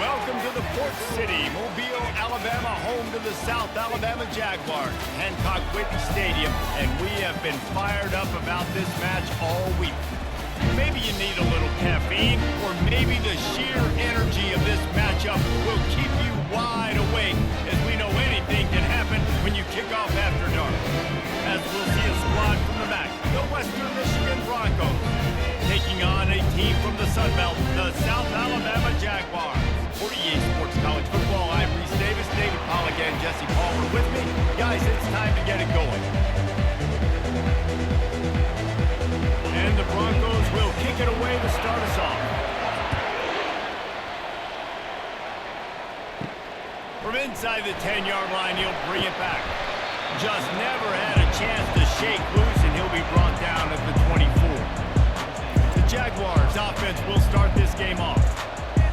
Welcome to the Port City, Mobile, Alabama, home to the South Alabama Jaguars, Hancock Whitney Stadium, and we have been fired up about this match all week. Maybe you need a little caffeine, or maybe the sheer energy of this matchup will keep you wide awake, as we know anything can happen when you kick off after dark. As we'll see a squad from the back, the Western Michigan Broncos, taking on a team from the Sun Belt, the South Alabama Jaguars. For EA Sports College Football, I'm Reese Davis, David Pollack, and Jesse Palmer with me. Guys, it's time to get it going. And the Broncos will kick it away to start us off. From inside the 10-yard line, he'll bring it back. Just never had a chance to shake loose, and he'll be brought down at the 24. The Jaguars offense will start this game off.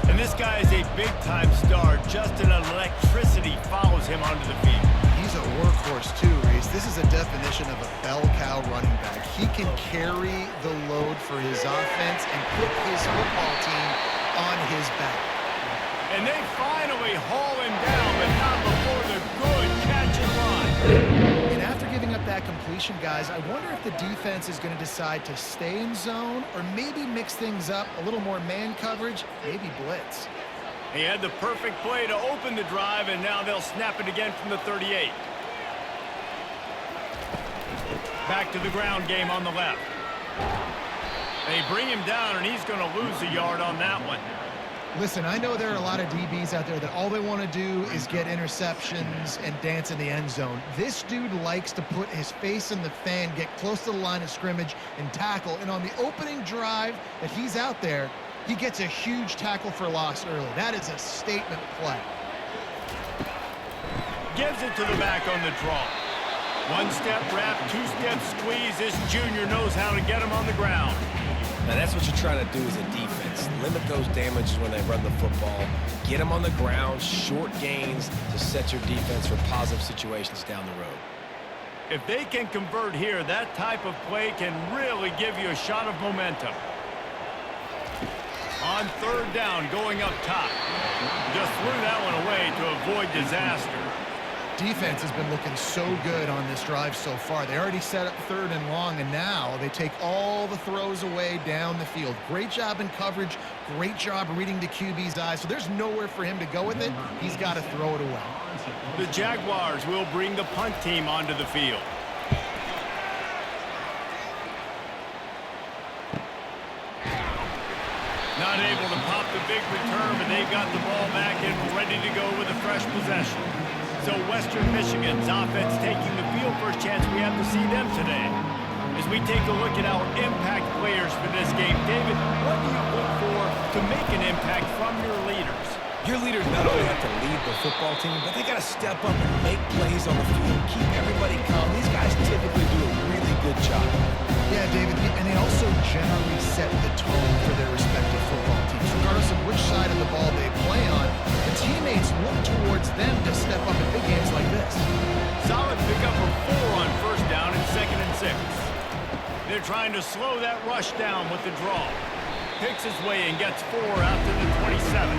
And this guy is a big-time star. Just an electricity follows him onto the field. He's a workhorse too, Reese. This is a definition of a bell cow running back. He can carry the load for his offense and put his football team on his back. And they finally haul him down, but not before the good catch and run. And after giving up that completion, guys, I wonder if the defense is going to decide to stay in zone or maybe mix things up, a little more man coverage, maybe blitz. He had the perfect play to open the drive, and now they'll snap it again from the 38. Back to the ground game on the left. They bring him down, and he's going to lose a yard on that one. Listen, I know there are a lot of DBs out there that all they want to do is get interceptions and dance in the end zone. This dude likes to put his face in the fan, get close to the line of scrimmage, and tackle. And on the opening drive that he's out there, he gets a huge tackle for loss early. That is a statement play. Gives it to the back on the draw. One-step wrap, two-step squeeze. This junior knows how to get him on the ground. Now that's what you're trying to do as a defense. Limit those damages when they run the football. Get them on the ground, short gains to set your defense for positive situations down the road. If they can convert here, that type of play can really give you a shot of momentum. On third down, going up top. Just threw that one away to avoid disaster. Defense has been looking so good on this drive so far. They already set up third and long, and now they take all the throws away down the field. Great job in coverage, great job reading the QB's eyes, so there's nowhere for him to go with it. He's got to throw it away. The Jaguars will bring the punt team onto the field. Not able to pop the big return, but they got the ball back and ready to go with a fresh possession. So Western Michigan's offense taking the field. First chance we have to see them today. As we take a look at our impact players for this game, David, what do you look for to make an impact from your leaders? Your leaders not only have to lead the football team, but they got to step up and make plays on the field, keep everybody calm. These guys typically do a really good job. Yeah, David, and they also generally set the tone for their respective football teams. Regardless of which side of the ball they play on, the teammates look towards them to step up in big games like this. Solid pickup of 4 on first down and 2nd and 6. They're trying to slow that rush down with the draw. Picks his way and gets 4 out to the 27.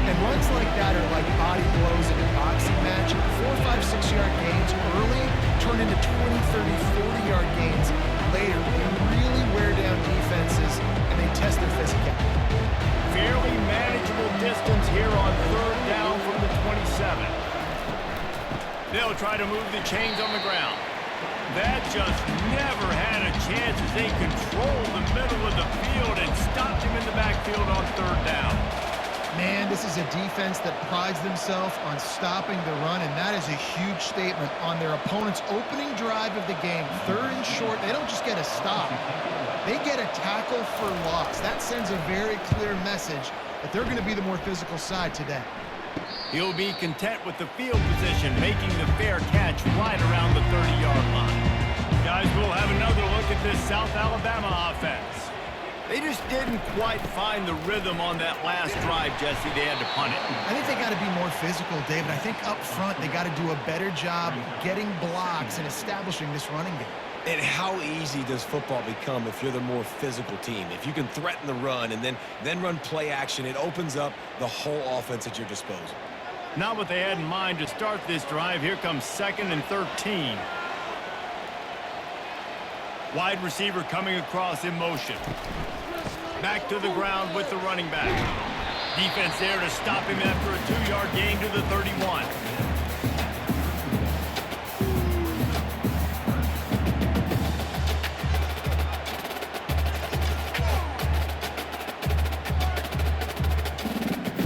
And runs like that are like body blows in a boxing match. 4, 5, 6-yard gains early turn into 20, 30, 40-yard gains later. They really wear down defenses, and they test their physicality. Fairly manageable distance here on third down from the 27. They'll try to move the chains on the ground. That just never had a chance as they controlled the middle of the field and stopped him in the backfield on third down. Man, this is a defense that prides themselves on stopping the run, and that is a huge statement on their opponent's opening drive of the game. Third and short, they don't just get a stop. They get a tackle for loss. That sends a very clear message that they're going to be the more physical side today. He'll be content with the field position, making the fair catch right around the 30-yard line. Guys, we'll have another look at this South Alabama offense. They just didn't quite find the rhythm on that last drive, Jesse. They had to punt it. I think they got to be more physical, David. I think up front they got to do a better job getting blocks and establishing this running game. And how easy does football become if you're the more physical team? If you can threaten the run and then run play action, it opens up the whole offense at your disposal. Not what they had in mind to start this drive. Here comes 2nd and 13. Wide receiver coming across in motion. Back to the ground with the running back. Defense there to stop him after a 2-yard gain to the 31.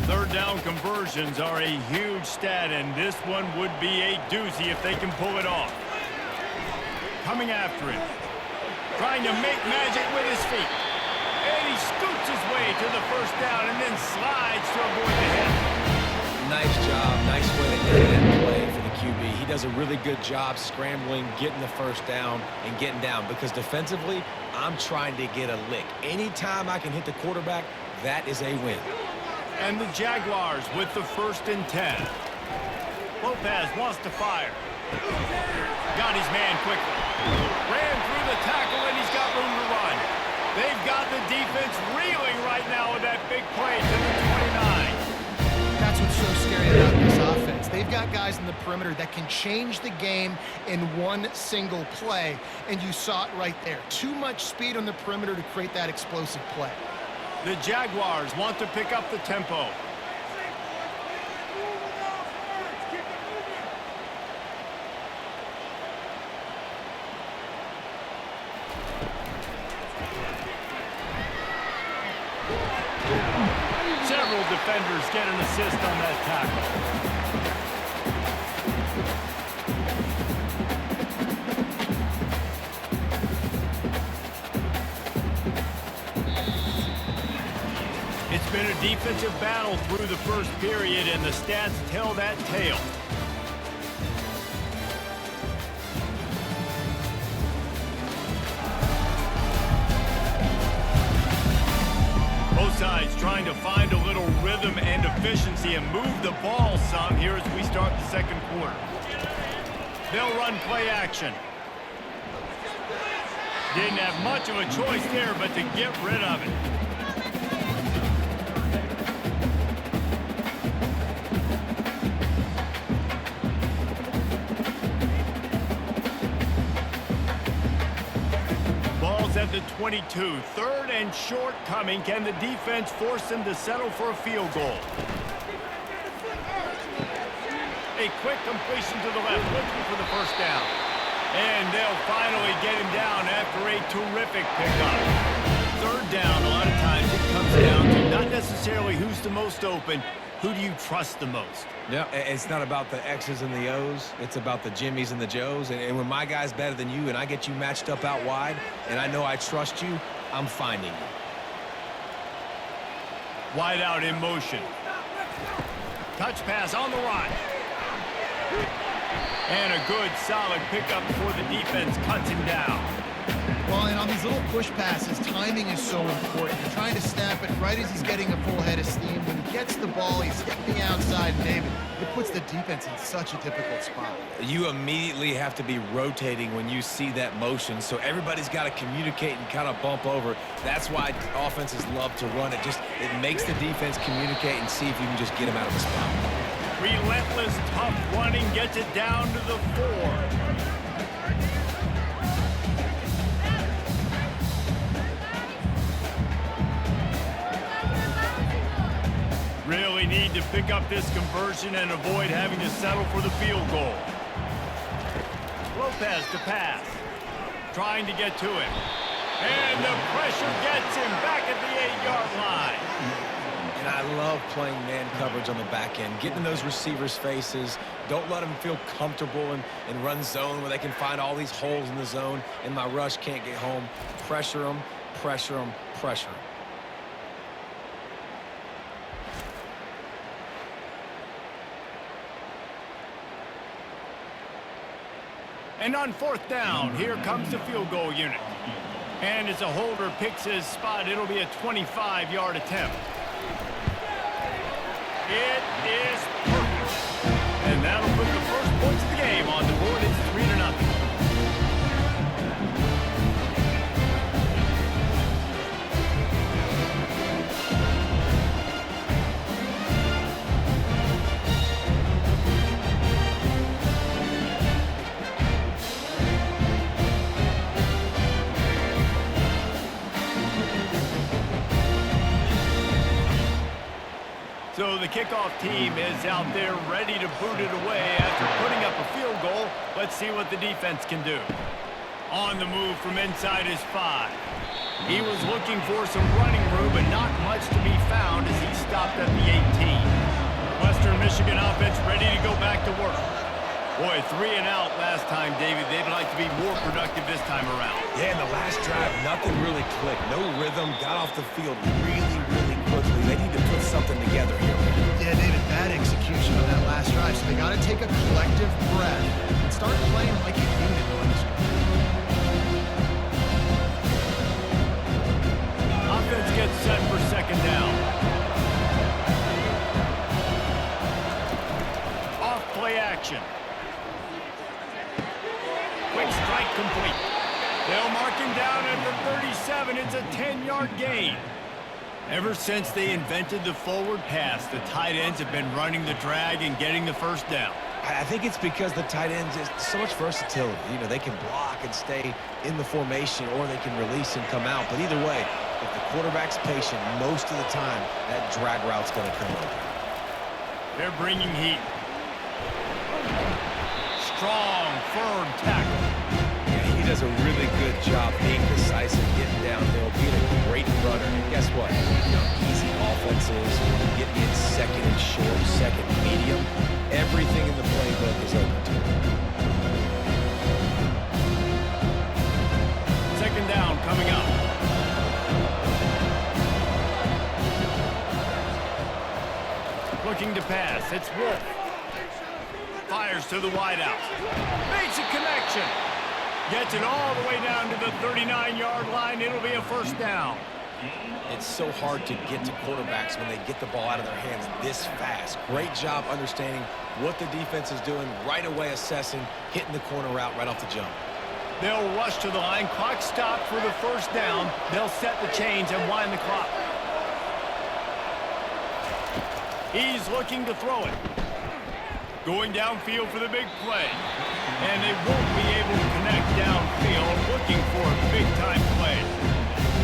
Third down conversions are a huge stat, and this one would be a doozy if they can pull it off. Coming after him. Trying to make magic with his feet. And he scoots his way to the first down and then slides to avoid the hit. Nice job. Nice way to end that play for the QB. He does a really good job scrambling, getting the first down, and getting down. Because defensively, I'm trying to get a lick. Anytime I can hit the quarterback, that is a win. And the Jaguars with the 1st and 10. Lopez wants to fire. Got his man quickly. Ran through the tackle, and he's got room to run. They've got the defense reeling right now with that big play to the 29. That's what's so scary about this offense. They've got guys in the perimeter that can change the game in one single play, and you saw it right there. Too much speed on the perimeter to create that explosive play. The Jaguars want to pick up the tempo. Several defenders get an assist on that tackle. It's been a defensive battle through the first period, and the stats tell that tale. Both sides trying to find a little rhythm and efficiency and move the ball some here as we start the second quarter. They'll run play action. Didn't have much of a choice there but to get rid of it. At the 22, 3rd and short coming. Can the defense force them to settle for a field goal? A quick completion to the left, looking for the first down. And they'll finally get him down after a terrific pickup. 3rd down, a lot of times it comes down to not necessarily who's the most open, who do you trust the most? Yeah, it's not about the X's and the O's. It's about the Jimmys and the Joes. And when my guy's better than you and I get you matched up out wide and I know I trust you, I'm finding you. Wide out in motion. Touch pass on the run. And a good, solid pickup before the defense cuts him down. Well, and on these little push passes, timing is so important. You're trying to snap it right as he's getting a full head of steam. When he gets the ball, he's hitting the outside, David. It puts the defense in such a difficult spot. You immediately have to be rotating when you see that motion, so everybody's got to communicate and kind of bump over. That's why offenses love to run it. It makes the defense communicate and see if you can just get them out of the spot. Relentless, tough running gets it down to the 4. Really need to pick up this conversion and avoid having to settle for the field goal. Lopez to pass. Trying to get to him. And the pressure gets him back at the 8-yard line. And I love playing man coverage on the back end, getting in those receivers' faces. Don't let them feel comfortable and run zone where they can find all these holes in the zone and my rush can't get home. Pressure them, pressure them, pressure them. And on 4th down, here comes the field goal unit. And as a holder picks his spot, it'll be a 25-yard attempt. It is perfect. And that'll put the first points of the game on the board. It's 3-0. the kickoff team is out there ready to boot it away after putting up a field goal. Let's see what the defense can do. On the move from inside his 5. He was looking for some running room, but not much to be found as he stopped at the 18. Western Michigan offense ready to go back to work. Boy, 3 and out last time, David. They'd like to be more productive this time around. Yeah, in the last drive, nothing really clicked. No rhythm, got off the field really, really quickly. They need to put something together here. Yeah, David, bad execution on that last drive, so they got to take a collective breath and start playing like a unit on this one. Offense gets set for second down. Off play action. Quick strike complete. They'll mark him down at the 37. It's a 10-yard gain. Ever since they invented the forward pass, the tight ends have been running the drag and getting the first down. I think it's because the tight ends is so much versatility. You know, they can block and stay in the formation, or they can release and come out. But either way, if the quarterback's patient, most of the time, that drag route's going to come over. They're bringing heat. Strong, firm tackle. Yeah, he does a really good job being decisive, getting downhill, being a great runner. And guess what? You know, easy offenses, getting in second and short, second medium, everything in the playbook is open to him. Second down coming up. Looking to pass. It's Wolf. Fires to the wideout. Makes a connection. Gets it all the way down to the 39-yard line. It'll be a first down. It's so hard to get to quarterbacks when they get the ball out of their hands this fast. Great job understanding what the defense is doing, right away assessing, hitting the corner route right off the jump. They'll rush to the line. Clock stopped for the first down. They'll set the chains and wind the clock. He's looking to throw it. Going downfield for the big play. And they won't be able to connect downfield, looking for a big-time play.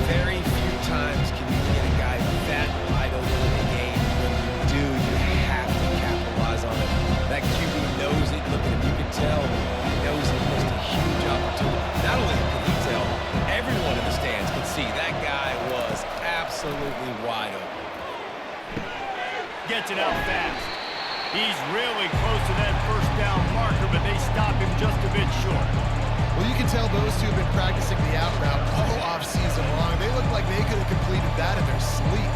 Very few times can you get a guy that wide open in the game. When you do, you have to capitalize on it. That QB knows it. Look at him. You can tell he knows he missed a huge opportunity. Not only can he tell, everyone in the stands can see that guy was absolutely wide open. Gets it out fast. He's really close to that first down marker, but they stop him just a bit short. Well, you can tell those two have been practicing the out route all off-season long. They look like they could have completed that in their sleep.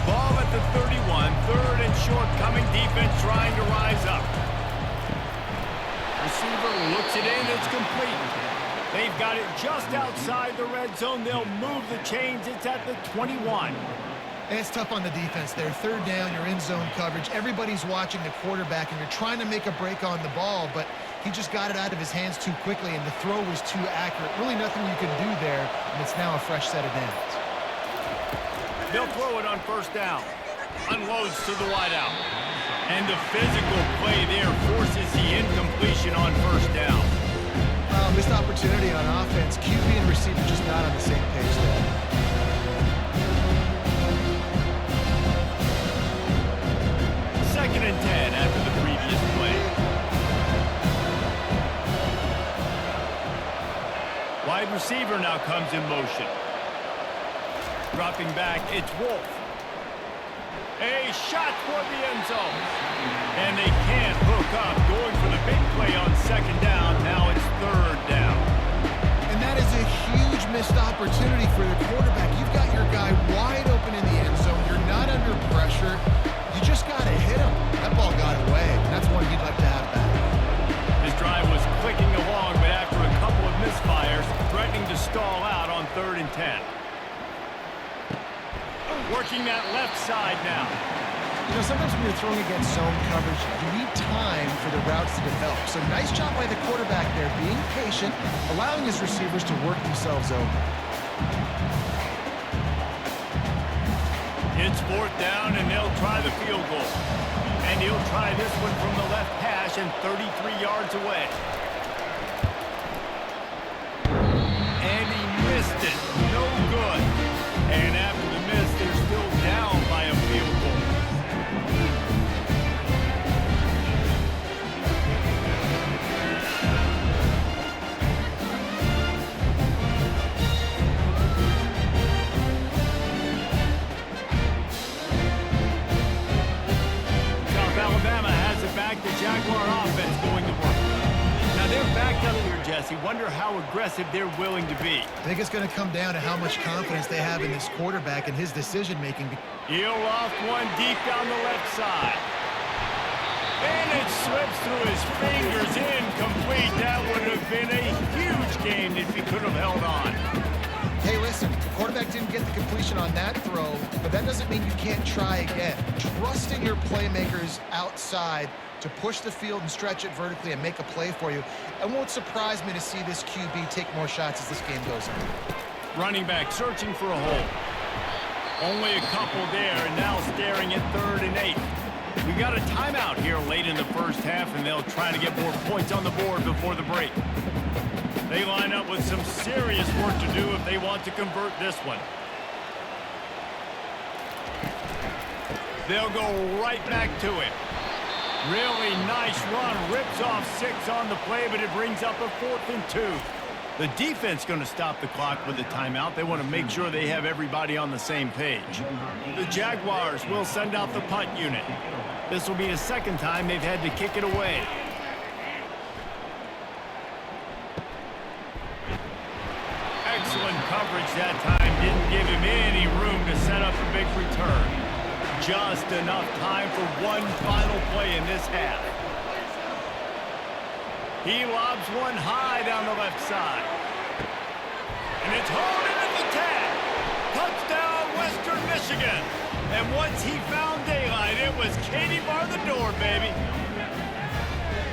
Ball at the 31, third and short coming, defense trying to rise up. Receiver looks it in, it's complete. They've got it just outside the red zone. They'll move the chains. It's at the 21. And it's tough on the defense there. Third down, you're in zone coverage. Everybody's watching the quarterback, and you're trying to make a break on the ball, but he just got it out of his hands too quickly, and the throw was too accurate. Really nothing you can do there, and it's now a fresh set of downs. They'll throw it on first down. Unloads to the wideout. And the physical play there forces the incompletion on first down. Missed opportunity on offense. QB and receiver just not on the same page there. Second and 10 after the previous play. Wide receiver now comes in motion. Dropping back, it's Wolf. A shot toward the end zone. And they can't hook up. Going for the big play on second down. Now it's third down. And that is a huge missed opportunity for the quarterback. You've got your guy wide open in the end zone. You're not under pressure. You just got to hit him. That ball got away. That's one you'd like to have back. His drive was clicking along, but after a couple of misfires, threatening to stall out on third and 10. Working that left side now. You know, sometimes when you're throwing against zone coverage, you need time for the routes to develop. So nice job by the quarterback there, being patient, allowing his receivers to work themselves over. It's fourth down, and they'll try the field goal. And he'll try this one from the left hash and 33 yards away. And he missed it. No good. And after the miss, here, Jesse. Wonder how aggressive they're willing to be. I think it's going to come down to how much confidence they have in this quarterback and his decision-making. He'll loft one deep down the left side. And it slips through his fingers, incomplete. That would have been a huge gain if he could have held on. Hey, listen, the quarterback didn't get the completion on that throw, but that doesn't mean you can't try again. Trust in your playmakers outside to push the field and stretch it vertically and make a play for you. It won't surprise me to see this QB take more shots as this game goes on. Running back searching for a hole. Only a couple there, and now staring at 3rd and 8. We got a timeout here late in the first half, and they'll try to get more points on the board before the break. They line up with some serious work to do if they want to convert this one. They'll go right back to it. Really nice run, rips off 6 on the play, but it brings up a 4th and 2. The defense going to stop the clock with a timeout. They want to make sure they have everybody on the same page. The Jaguars will send out the punt unit. This will be the second time they've had to kick it away. Excellent coverage that time. Didn't give him any room to set up a big return. Just enough time for one final play in this half. He lobs one high down the left side. And it's hauled into the tag. Touchdown, Western Michigan. And once he found daylight, it was Katie bar the door, baby.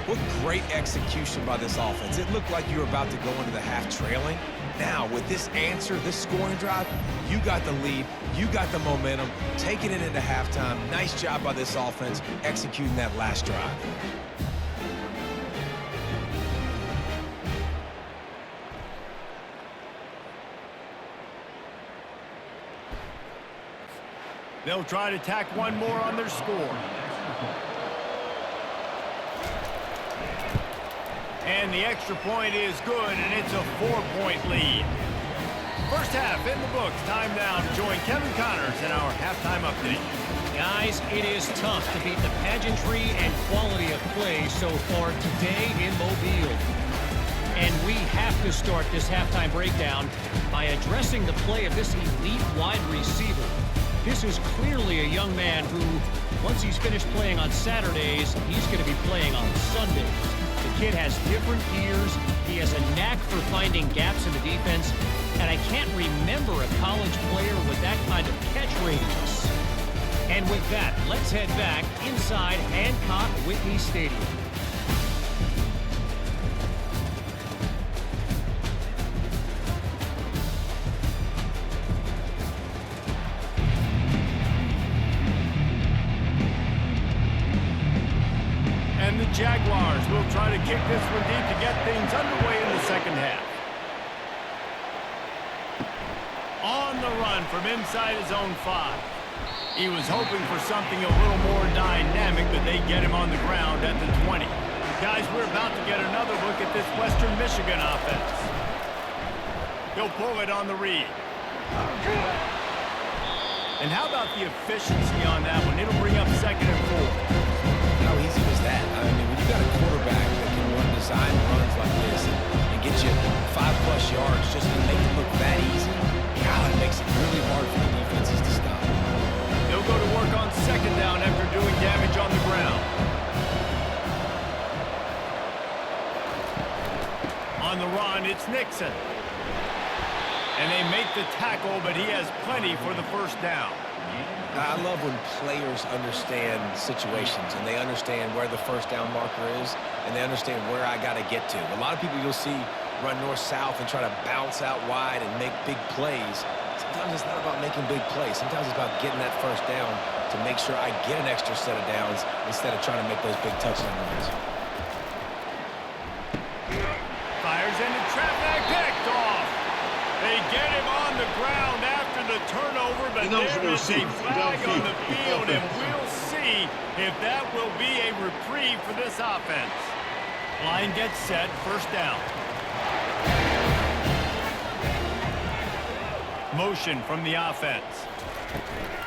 What great execution by this offense. It looked like you were about to go into the half trailing. Now, with this answer, this scoring drive, you got the lead, you got the momentum, taking it into halftime. Nice job by this offense executing that last drive. They'll try to tack one more on their score. And the extra point is good, and it's a 4-point lead. First half in the books. Time now to join Kevin Connors in our halftime update. Guys, it is tough to beat the pageantry and quality of play so far today in Mobile. And we have to start this halftime breakdown by addressing the play of this elite wide receiver. This is clearly a young man who, once he's finished playing on Saturdays, he's going to be playing on Sundays. The kid has different ears. He has a knack for finding gaps in the defense. And I can't remember a college player with that kind of catch radius. And with that, let's head back inside Hancock Whitney Stadium. And the Jaguars will try to kick this one deep to get things underway in the second half. On the run from inside his own 5. He was hoping for something a little more dynamic, but they get him on the ground at the 20. Guys, we're about to get another look at this Western Michigan offense. He'll pull it on the read. And how about the efficiency on that one? It'll bring up 2nd and 4. How easy was that? I mean, when you got a quarterback that can run design runs like this and get you 5+ yards just to make it look that easy, God, it makes it really hard for the defenses to stop. They'll go to work on 2nd down after doing damage on the ground. On the run, it's Nixon. And they make the tackle, but he has plenty for the first down. I love when players understand situations and they understand where the first down marker is and they understand where I got to get to. A lot of people you'll see run north-south and try to bounce out wide and make big plays. Sometimes it's not about making big plays. Sometimes it's about getting that first down to make sure I get an extra set of downs instead of trying to make those big touchdown runs. Fires into traffic, picked off. They get him on the ground after the turnover, but there is a flag on the field, and we'll see if that will be a reprieve for this offense. Line gets set, first down. Motion from the offense.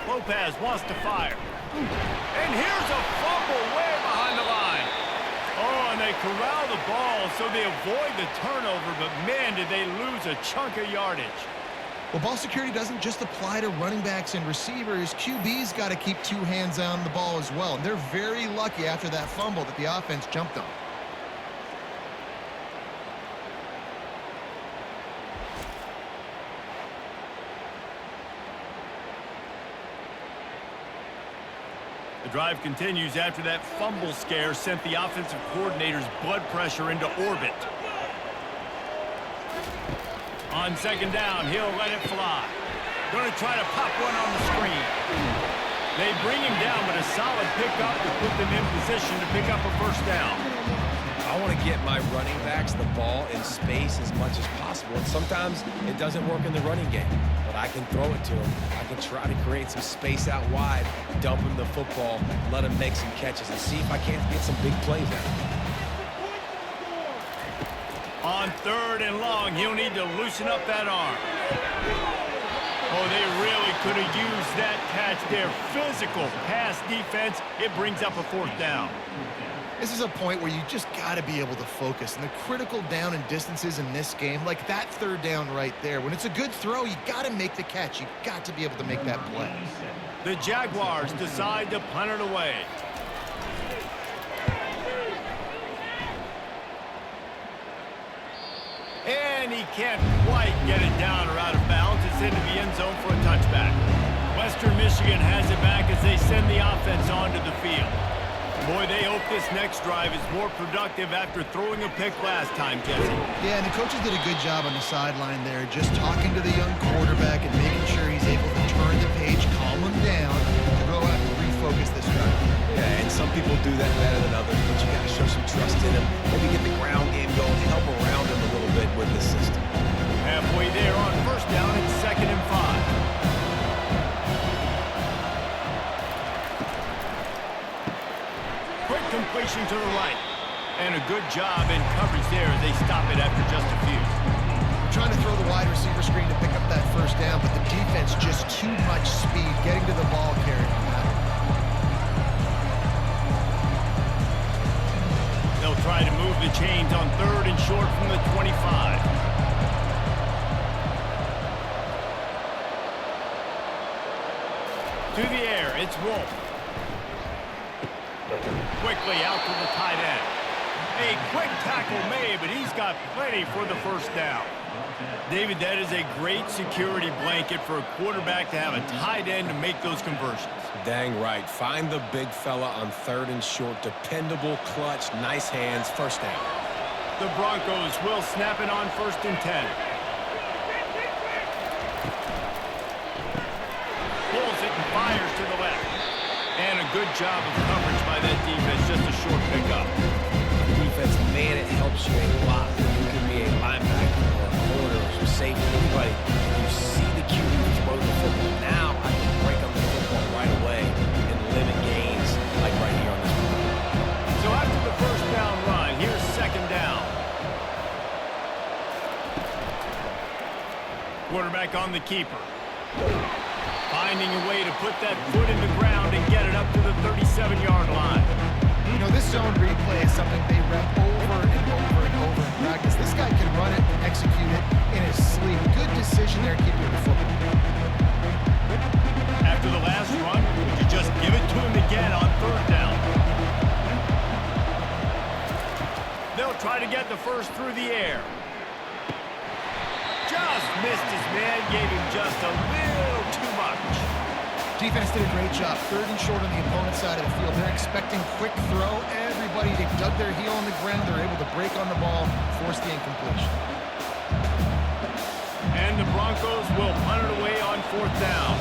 Lopez wants to fire. And here's a fumble way behind the line. Oh, and they corral the ball, so they avoid the turnover, but man, did they lose a chunk of yardage. Well, ball security doesn't just apply to running backs and receivers. QB's got to keep two hands on the ball as well. And they're very lucky after that fumble that the offense jumped on. The drive continues after that fumble scare sent the offensive coordinator's blood pressure into orbit. On second down, he'll let it fly. Going to try to pop one on the screen. They bring him down, but a solid pickup to put them in position to pick up a first down. I want to get my running backs the ball in space as much as possible. And sometimes it doesn't work in the running game, but I can throw it to them. I can try to create some space out wide, dump him the football, let him make some catches, and see if I can't get some big plays out of him. On third and long, he'll need to loosen up that arm. Oh, they really could have used that catch there. Physical pass defense. It brings up a fourth down. This is a point where you just got to be able to focus. And the critical down and distances in this game, like that third down right there, when it's a good throw, you got to make the catch. You got to be able to make that play. The Jaguars decide to punt it away. And he can't quite get it down or out of bounds. It's into the end zone for a touchback. Western Michigan has it back as they send the offense onto the field. Boy, they hope this next drive is more productive after throwing a pick last time, Jesse. Yeah, and the coaches did a good job on the sideline there, just talking to the young quarterback and making sure he's able to turn the page, calm him down, to go out and refocus this drive. Yeah, and some people do that better than others, but you got to show some trust in him. Maybe get the ground game going, help around him a little bit with this system. Halfway there on first down, it's 2nd and 5. Quick completion to the right. And a good job in coverage there as they stop it after just a few. We're trying to throw the wide receiver screen to pick up that first down, but the defense just too much speed getting to the ball carrier on that. They'll try to move the chains on third and short from the 25. To the air, it's Wolf. Quickly out to the tight end. A quick tackle made, but he's got plenty for the first down. David, that is a great security blanket for a quarterback to have a tight end to make those conversions. Dang right. Find the big fella on third and short. Dependable, clutch, nice hands, first down. The Broncos will snap it on 1st and 10. Pulls it and fires to the left. And a good job of coverage by that defense, just a short pickup. Defense, man, it helps you a lot. You can be a linebacker or a corner or some safety, anybody. You see the QB throw the football. Now I can break on the football right away and limit gains like right here on this one. So after the first down run, here's 2nd down. Quarterback on the keeper. Finding a way to put that foot in the ground and get it up to the 37-yard line. You know, this zone replay is something they rep over and over and over in practice. This guy can run it and execute it in his sleep. Good decision there keeping the football. After the last run, would you just give it to him again on 3rd down? They'll try to get the first through the air. Just missed his man, gave him just a little too much. Defense did a great job. 3rd and short on the opponent's side of the field. They're expecting quick throw. Everybody, they dug their heel on the ground. They're able to break on the ball, force the incompletion. And the Broncos will punt it away on 4th down.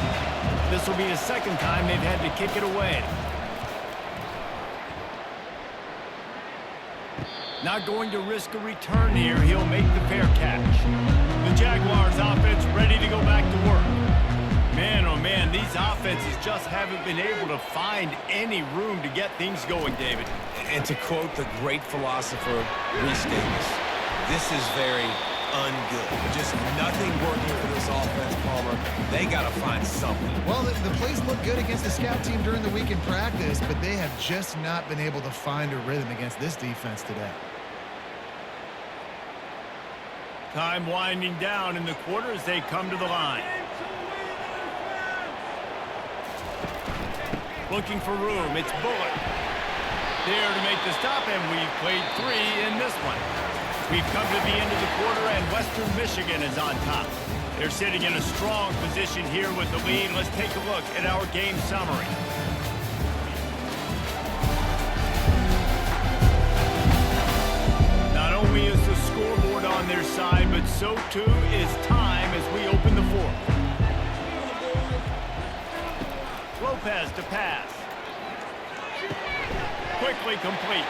This will be the 2nd time they've had to kick it away. Not going to risk a return here. He'll make the fair catch. The Jaguars offense ready to go back to work. Man, oh man, these offenses just haven't been able to find any room to get things going, David. And to quote the great philosopher Reese Davis, this is very ungood. Just nothing working for this offense, Palmer. They got to find something. Well, the plays look good against the scout team during the week in practice, but they have just not been able to find a rhythm against this defense today. Time winding down in the quarter as they come to the line. Looking for room. It's Bullock. There to make the stop, and we've played 3 in this one. We've come to the end of the quarter, and Western Michigan is on top. They're sitting in a strong position here with the lead. Let's take a look at our game summary. Not only is the scoreboard on their side, but so too is time as we open the fourth. Lopez to pass. Quickly complete.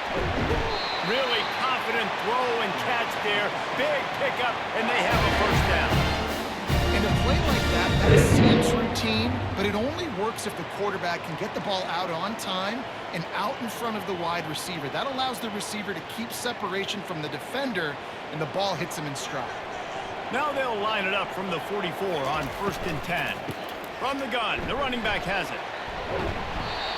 Really confident throw and catch there. Big pickup, and they have a first down. And a play like that seems routine, but it only works if the quarterback can get the ball out on time and out in front of the wide receiver. That allows the receiver to keep separation from the defender, and the ball hits him in stride. Now they'll line it up from the 44 on 1st and 10. From the gun, the running back has it.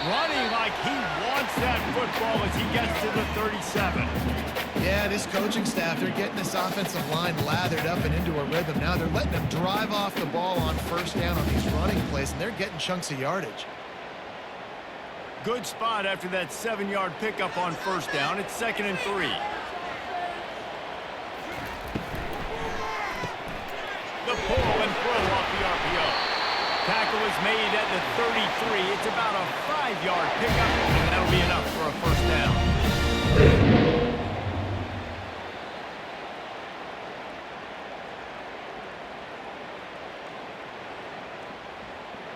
Running like he wants that football as he gets to the 37. Yeah, this coaching staff, they're getting this offensive line lathered up and into a rhythm. Now they're letting them drive off the ball on first down on these running plays, and they're getting chunks of yardage. Good spot after that 7-yard pickup on first down. It's 2nd and 3. The pull and throw off the RPO. Tackle is made at the 33. It's about a 5-yard pickup, and that'll be enough for a first down.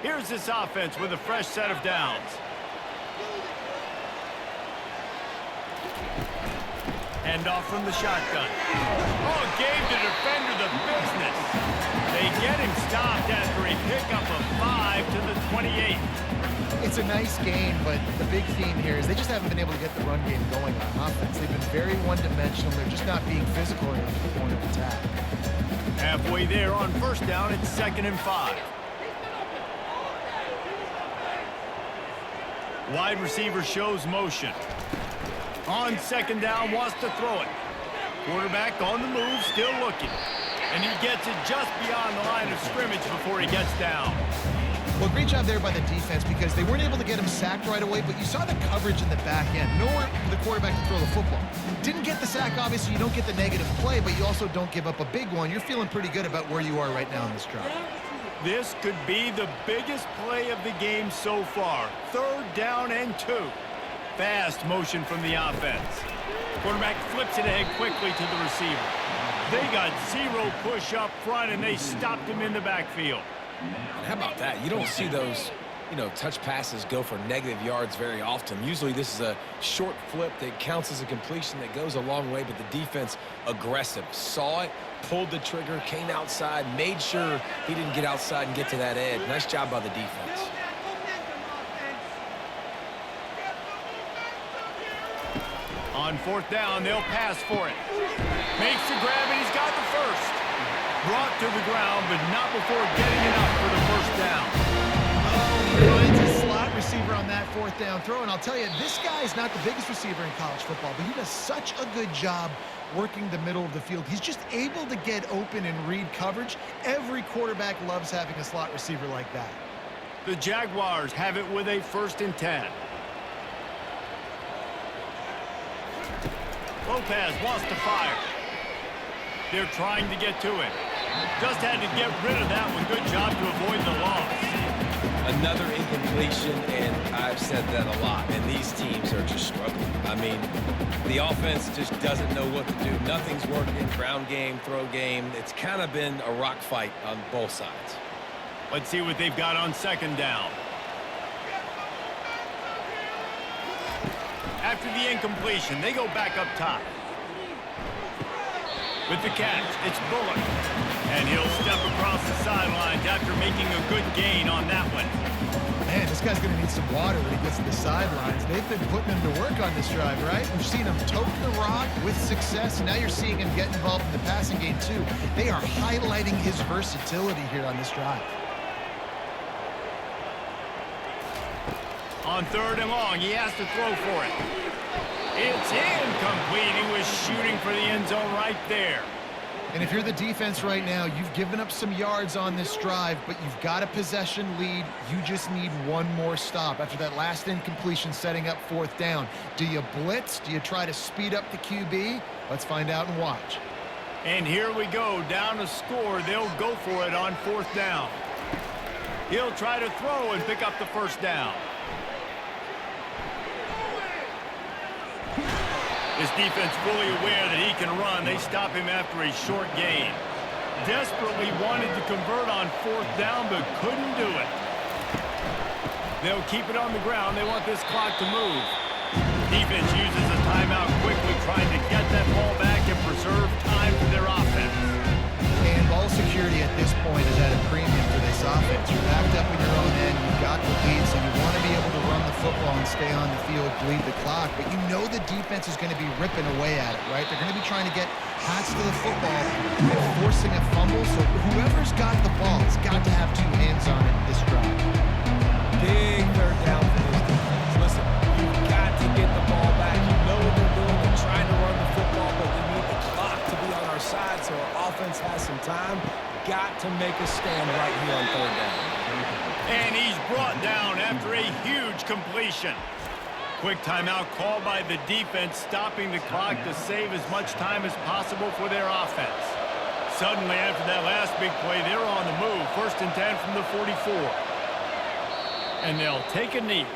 Here's this offense with a fresh set of downs. Hand off from the shotgun. Oh, gave the defender the business. They get him stopped after a pickup of 5 to the 28. It's a nice game, but the big theme here is they just haven't been able to get the run game going on offense. They've been very one-dimensional. They're just not being physical enough at the point of attack. Halfway there on first down, it's 2nd and 5. Wide receiver shows motion. On 2nd down, wants to throw it. Quarterback on the move, still looking. And he gets it just beyond the line of scrimmage before he gets down. Well, great job there by the defense because they weren't able to get him sacked right away, but you saw the coverage in the back end. Nowhere for the quarterback to throw the football. Didn't get the sack, obviously. You don't get the negative play, but you also don't give up a big one. You're feeling pretty good about where you are right now in this drive. This could be the biggest play of the game so far. 3rd down and 2. Fast motion from the offense. Quarterback flips it ahead quickly to the receiver. They got 0 push up front, and they stopped him in the backfield. And how about that? You don't see those, touch passes go for negative yards very often. Usually this is a short flip that counts as a completion that goes a long way, but the defense aggressive. Saw it, pulled the trigger, came outside, made sure he didn't get outside and get to that edge. Nice job by the defense. On 4th down, they'll pass for it. Makes the grab, and he's got the first. Brought to the ground, but not before getting enough for the first down. Oh, he finds a slot receiver on that 4th down throw, and I'll tell you, this guy is not the biggest receiver in college football, but he does such a good job working the middle of the field. He's just able to get open and read coverage. Every quarterback loves having a slot receiver like that. The Jaguars have it with a 1st and 10. Lopez wants to fire. They're trying to get to it. Just had to get rid of that one. Good job to avoid the loss. Another incompletion, and I've said that a lot, and these teams are just struggling. I mean, the offense just doesn't know what to do. Nothing's working. Ground game, throw game. It's kind of been a rock fight on both sides. Let's see what they've got on 2nd down. After the incompletion, they go back up top. With the catch, it's Bullock. And he'll step across the sidelines after making a good gain on that one. Man, this guy's going to need some water when he gets to the sidelines. They've been putting him to work on this drive, right? We've seen him tote the rock with success. Now you're seeing him get involved in the passing game, too. They are highlighting his versatility here on this drive. On 3rd and long, he has to throw for it. It's incomplete. He was shooting for the end zone right there. And if you're the defense right now, you've given up some yards on this drive, but you've got a possession lead. You just need one more stop after that last incompletion setting up 4th down. Do you blitz? Do you try to speed up the QB? Let's find out and watch. And here we go, down to score. They'll go for it on 4th down. He'll try to throw and pick up the 1st down. This defense fully aware that he can run. They stop him after a short gain. Desperately wanted to convert on 4th down, but couldn't do it. They'll keep it on the ground. They want this clock to move. Defense uses a timeout quickly, trying to get that ball back and preserve time for their offense. And ball security at this point is at a premium for this offense. You're backed up in your own end. You've got the lead, so you want to be able to run the football and stay on the field, bleed the clock. But you know the defense is going to be ripping away at it, right? They're going to be trying to get hats to the football and forcing a fumble. So whoever's got the ball has got to have 2 hands on it this drive. Big 3rd down for this defense. Listen, you've got to get the ball back. You know what they're doing. They're trying to run the football, but we need the clock to be on our side so our offense has some time. Got to make a stand right here on 3rd down. And he's brought down after a huge completion. Quick timeout called by the defense, stopping the clock to save as much time as possible for their offense. Suddenly, after that last big play, they're on the move. 1st and 10 from the 44. And they'll take a knee.